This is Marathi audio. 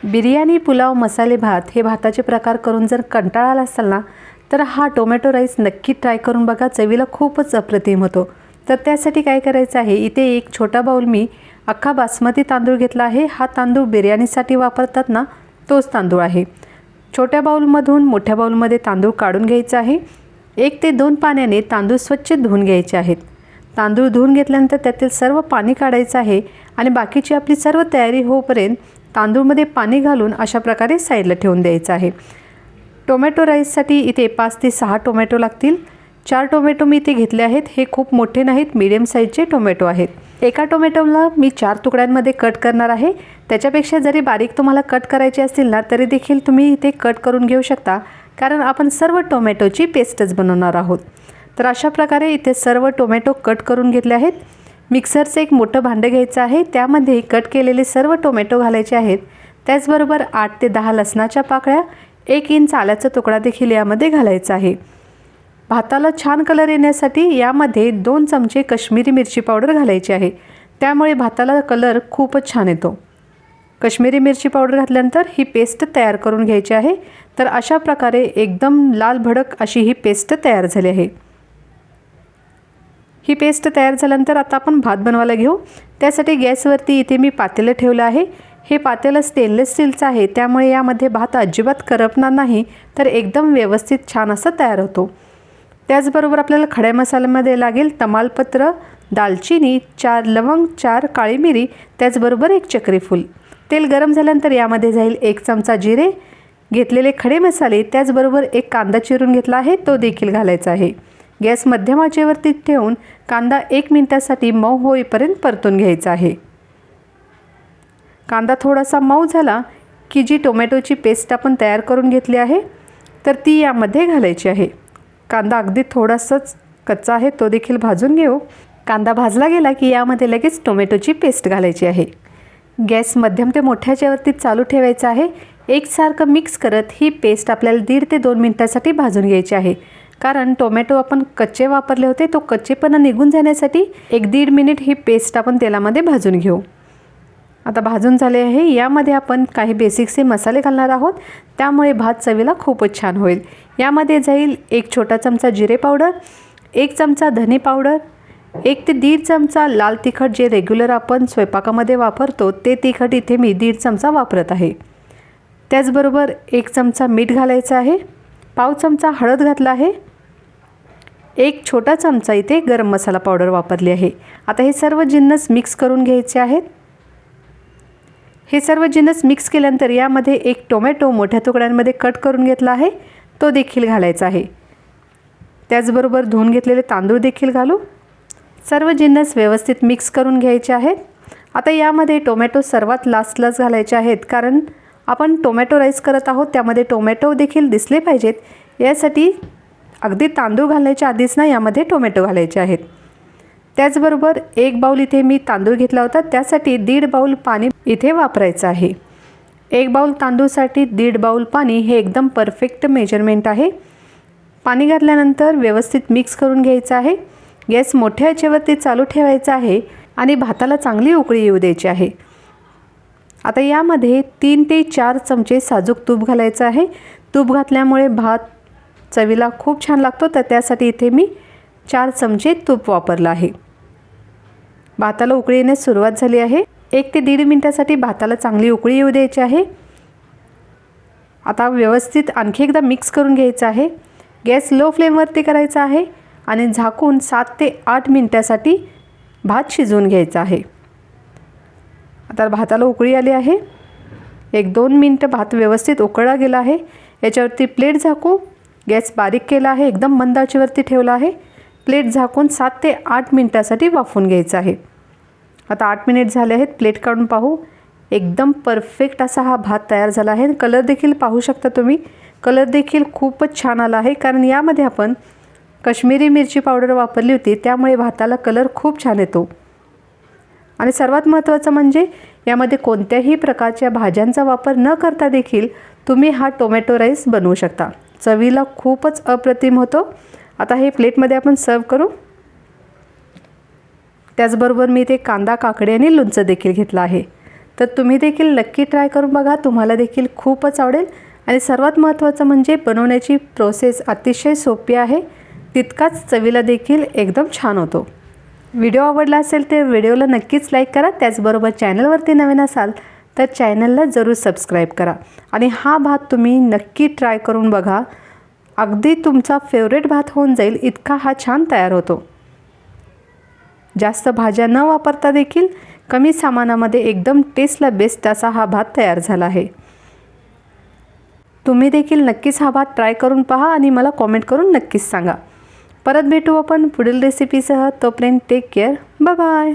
बिर्याणी, पुलाव, मसाले भात हे भाताचे प्रकार करून जर कंटाळा आला असाल ना, तर हा टोमॅटो राईस नक्की ट्राय करून बघा. चवीला खूपच अप्रतिम होतो. तर त्यासाठी काय करायचं आहे, इथे एक छोटा बाउल मी अख्खा बासमती तांदूळ घेतला आहे. हा तांदूळ बिर्याणीसाठी वापरतात ना, तोच तांदूळ आहे. छोट्या बाउलमधून मोठ्या बाउलमध्ये तांदूळ काढून घ्यायचा आहे. 1 ते 2 पाण्याने तांदूळ स्वच्छ धुवून घ्यायचे आहेत. तांदूळ धुवून घेतल्यानंतर त्यातील सर्व पाणी काढायचं आहे आणि बाकीची आपली सर्व तयारी होईपर्यंत तांदूळमध्ये पाणी घालून अशा प्रकारे साईडला ठेवून द्यायचं आहे. टोमॅटो राईससाठी इथे 5 ते 6 टोमॅटो लागतील. 4 टोमॅटो मी इथे घेतले आहेत. हे खूप मोठे नाहीत, मीडियम साईजचे टोमॅटो आहेत. एका टोमॅटोला मी 4 तुकड्यांमध्ये कट करणार आहे. त्याच्यापेक्षा जरी बारीक तुम्हाला कट करायचे असतील ना, तरी देखील तुम्ही इथे कट करून घेऊ शकता, कारण आपण सर्व टोमॅटोची पेस्टच बनवणार आहोत. तर अशा प्रकारे इथे सर्व टोमॅटो कट करून घेतले आहेत. मिक्सरचं एक मोठं भांडं घ्यायचं आहे. त्यामध्ये कट केलेले सर्व टोमॅटो घालायचे आहेत. त्याचबरोबर 8 ते 10 लसणाच्या पाकळ्या, 1 इंच आल्याचा तुकडा देखील यामध्ये घालायचा आहे. भाताला छान कलर येण्यासाठी यामध्ये 2 चमचे काश्मीरी मिरची पावडर घालायची आहे. त्यामुळे भाताला कलर खूपच छान येतो. काश्मीरी मिरची पावडर घातल्यानंतर ही पेस्ट तयार करून घ्यायची आहे. तर अशा प्रकारे एकदम लाल भडक अशी ही पेस्ट तयार झाली आहे. ही पेस्ट तयार झाल्यानंतर आता आपण भात बनवायला घेऊ. त्यासाठी गॅसवरती इथे मी पातेलं ठेवलं आहे. हे पातेलं स्टेनलेस स्टीलचं आहे, त्यामुळे यामध्ये भात अजिबात करपणार नाही, तर एकदम व्यवस्थित छान असं तयार होतो. त्याचबरोबर आपल्याला खड्या मसाल्यामध्ये लागेल तमालपत्र, दालचिनी, 4 लवंग, 4 काळी मिरी, त्याचबरोबर 1 चक्रीफूल. तेल गरम झाल्यानंतर यामध्ये जाईल 1 चमचा जिरे, घेतलेले खडे मसाले, त्याचबरोबर 1 कांदा चिरून घेतला आहे, तो देखील घालायचा आहे. गॅस मध्यम आचेवरती ठेवून कांदा 1 मिनिटासाठी मऊ होईपर्यंत परतून घ्यायचा आहे. कांदा थोडासा मऊ झाला की जी टोमॅटोची पेस्ट आपण तयार करून घेतली आहे, तर ती यामध्ये घालायची आहे. कांदा अगदी थोडासाच कच्चा आहे, तो देखील भाजून घेऊ. कांदा भाजला गेला की यामध्ये लगेच टोमॅटोची पेस्ट घालायची आहे. गॅस मध्यम ते मोठ्याच्यावरती चालू ठेवायचा आहे. एकसारखं मिक्स करत ही पेस्ट आपल्याला 1.5 ते 2 मिनिटासाठी भाजून घ्यायची आहे. कारण टोमॅटो आपण कच्चे वापरले होते, तो कच्चेपणा निघून जाण्यासाठी 1-1.5 मिनिट ही पेस्ट आपण तेलामध्ये भाजून घेऊ. आता भाजून झाले आहे. यामध्ये आपण काही बेसिकचे मसाले घालणार आहोत, त्यामुळे भात चवीला खूपच छान होईल. यामध्ये जाईल 1 छोटा चमचा जिरे पावडर, 1 चमचा धने पावडर, 1 ते 1.5 चमचा लाल तिखट, जे रेग्युलर आपण स्वयंपाकामध्ये वापरतो ते तिखट इथे मी 1.5 चमचा वापरत आहे. त्याचबरोबर 1 चमचा मीठ घालायचं आहे. पाव चमचा हळद घातला आहे. 1 छोटा चमचा इथे गरम मसाला पावडर वापरली आहे. आता हे सर्व जिन्नस मिक्स करून घ्यायचे आहेत. हे सर्व जिन्नस मिक्स केल्यानंतर यामध्ये 1 टोमॅटो मोठ्या तुकड्यांमध्ये कट करून घेतला आहे, तो देखील घालायचा आहे. त्याचबरोबर धुवून घेतलेले तांदूळ देखील घालू. सर्व जिन्नस व्यवस्थित मिक्स करून घ्यायचे आहेत. आता यामध्ये टोमॅटो सर्वात लास्टलाच घालायचे आहेत, कारण आपण टोमॅटो राईस करत आहोत, त्यामध्ये टोमॅटो देखील दिसले पाहिजेत. यासाठी अगदी तांदूळ घालण्याच्या आधीच ना यामध्ये टोमॅटो घालायचे आहेत. त्याचबरोबर 1 बाउल इथे मी तांदूळ घेतला होता, त्यासाठी 1.5 बाउल पाणी इथे वापरायचं आहे. 1 बाउल तांदूळसाठी 1.5 बाउल पाणी हे एकदम परफेक्ट मेजरमेंट आहे. पाणी घातल्यानंतर व्यवस्थित मिक्स करून घ्यायचं आहे. गॅस मोठ्या आचेवरती चालू ठेवायचा आहे आणि भाताला चांगली उकळी येऊ द्यायची आहे. आता यामध्ये 3 ते 4 चमचे साजूक तूप घालायचं आहे. तूप घातल्यामुळे भात चवीला खूप छान लागतो, तर त्यासाठी इथे मी 4 चमचे तूप वापरलं आहे. भाताला उकळी येण्यास सुरुवात झाली आहे. 1 ते 1.5 मिनिटासाठी भाताला चांगली उकळी येऊ द्यायची आहे. आता व्यवस्थित आणखी एकदा मिक्स करून घ्यायचं आहे. गॅस लो फ्लेमवरती करायचा आहे आणि झाकून 7 ते 8 मिनिटासाठी भात शिजवून घ्यायचा आहे. आता भाताला उकळी आली आहे. 1-2 मिनिटं भात व्यवस्थित उकळला गेला आहे. याच्यावरती प्लेट झाकू. गॅस बारीक केला आहे, एकदम मंद आचेवरती ठेवला आहे. प्लेट झाकून 7 ते 8 मिनिटासाठी वाफवून घ्यायचं आहे. आता 8 मिनिट झाले आहेत. प्लेट काढून पाहू. एकदम परफेक्ट असा हा भात तयार झाला आहे. कलर देखील पाहू शकता तुम्ही. कलर देखील खूपच छान आला आहे, कारण यामध्ये आपण काश्मीरी मिरची पावडर वापरली होती, त्यामुळे भाताला कलर खूप छान येतो. आणि सर्वात महत्त्वाचं म्हणजे यामध्ये कोणत्याही प्रकारच्या भाज्यांचा वापर न करता देखील तुम्ही हा टोमॅटो राईस बनवू शकता. चवीला खूपच अप्रतिम होतो. आता हे प्लेटमध्ये आपण सर्व करू. त्याचबरोबर मी इथे कांदा, काकडी आणि लोणचं देखील घेतलं आहे. तर तुम्ही देखील नक्की ट्राय करून बघा, तुम्हाला देखील खूपच आवडेल. आणि सर्वात महत्त्वाचं म्हणजे बनवण्याची प्रोसेस अतिशय सोपी आहे, तितकाच चवीला देखील एकदम छान होतो. व्हिडिओ आवडला असेल तर व्हिडिओला नक्कीच लाईक करा. त्याचबरोबर चॅनलवरती नवीन असाल तर चॅनलला जरूर सबस्क्राईब करा. आणि हा भात तुम्ही नक्की ट्राय करून बघा, अगदी तुमचा फेवरेट भात होऊन जाईल इतका हा छान तयार होतो. जास्त भाज्या न वापरता देखील कमी सामानामध्ये एकदम टेस्टला बेस्ट असा हा भात तयार झाला आहे. तुम्ही देखील नक्कीच हा भात ट्राय करून पहा आणि मला कॉमेंट करून नक्कीच सांगा. परत भेटू आपण पुढील रेसिपीसह. तोपर्यंत टेक केअर. Bye bye.